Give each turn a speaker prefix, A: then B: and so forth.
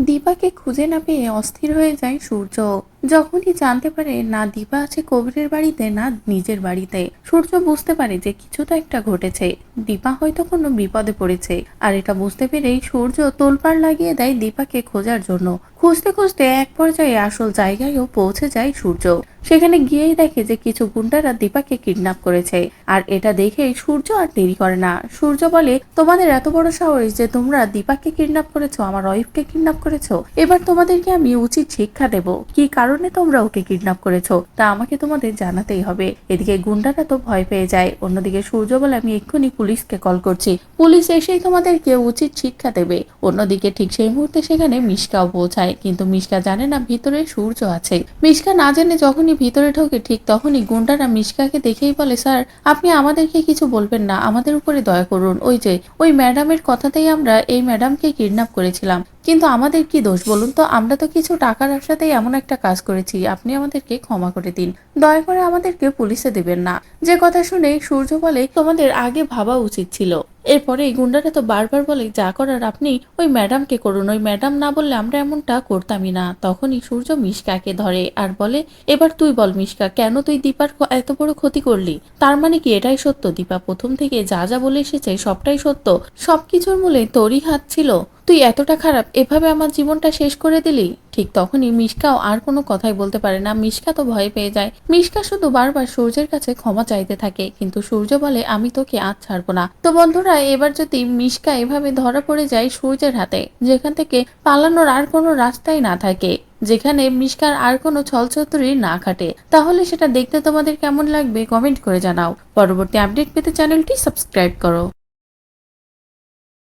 A: দীপাকে খুঁজে না পেয়ে অস্থির হয়ে যায় সূর্য। যখনই জানতে পারে না দীপা আছে কবিরের বাড়িতে না নিজের বাড়িতে, সূর্য বুঝতে পারে যে কিছু তো একটা ঘটেছে। দীপা হয়তো কোনো বিপদে পড়েছে। আর এটা বুঝতে পেরেই সূর্য তোলপাড় লাগিয়ে দেয় দীপাকে খোঁজার জন্য। খুঁজতে খুঁজতে এক পর্যায়ে আসল জায়গায়ও পৌঁছে যায় সূর্য। সেখানে গিয়েই দেখে যে কিছু গুন্ডারা দীপাকে কিডন্যাপ করেছে। আর এটা দেখেই সূর্য আর দেরি করে না। সূর্য বলে, তোমাদের এত বড় সাহস যে তোমরা দীপাকে কিডন্যাপ করেছো, আমার ওয়াইফকে কিডন্যাপ করেছো। এবার তোমাদেরকে আমি উচিত শিক্ষা দেব। কি কারণে তোমরা ওকে কিডন্যাপ করেছো তা আমাকে তোমাদের জানাতেই হবে। এদিকে গুন্ডারা তো ভয় পেয়ে যায়। অন্যদিকে সূর্য বলে, আমি এক্ষুনি পুলিশকে কল করছি, পুলিশ এসেই তোমাদেরকে উচিত শিক্ষা দেবে। অন্যদিকে ঠিক সেই মুহূর্তে সেখানে মিশকাও পৌঁছায়, কিন্তু মিশকা জানে না ভিতরে সূর্য আছে। মিশকা না জেনে যখনই ভিতরে ঢোকে ঠিক তখনই গুন্ডারা মিশকাকে দেখেই বলে, স্যার আপনি আমাদেরকে কিছু বলবেন না, আমাদের উপরে দয়া করুন। ওই যে ওই ম্যাডামের কথাতেই আমরা এই ম্যাডামকে কিডন্যাপ করেছিলাম, কিন্তু আমাদের কি দোষ বলুন তো? আমরা তো কিছু টাকার আশাতেই এমন একটা কাজ করেছি, আপনি আমাদেরকে ক্ষমা করে দিন, দয়া করে আমাদেরকে পুলিশে দেবেন না। যে কথা শুনে সূর্য বলে, তোমাদের আগে ভাবা উচিত ছিল। এরপরে এই গুন্ডারা তো বারবার বলে, যা করার আপনি ওই ম্যাডামকে করুন, ওই ম্যাডাম না বললে আমরা এমনটা করতামই না। তখনই সূর্য মিশকাকে ধরে আর বলে, এবার তুই বল মিশকা, কেন তুই দীপার এত বড় ক্ষতি করলি? তার মানে কি এটাই সত্য, দীপা প্রথম থেকে যা যা বলে এসেছে সবটাই সত্য, সবকিছুর মূলে তোরই হাত ছিল? তুই এতটা খারাপ, এভাবে আমার জীবনটা শেষ করে দিলি? ঠিক তখনই মিশকাও আর কোনো কথাই বলতে পারে না। মিশকা তো ভয় পেয়ে যায়। মিশকা শুধু বারবার সূর্যের কাছে ক্ষমা চাইতে থাকে, কিন্তু সূর্য বলে, আমি তোকে আজ ছাড়বো না। তো বন্ধুরা, এবার যদি মিশকা এভাবে ধরা পড়ে যায় সূর্যের হাতে, যেখান থেকে পালানোর আর কোনো রাস্তাই না থাকে, যেখানে মিশকার আর কোনো ছলছত্রই না খাটে, তাহলে সেটা দেখতে তোমাদের কেমন লাগবে কমেন্ট করে জানাও। পরবর্তী আপডেট পেতে চ্যানেলটি সাবস্ক্রাইব করো।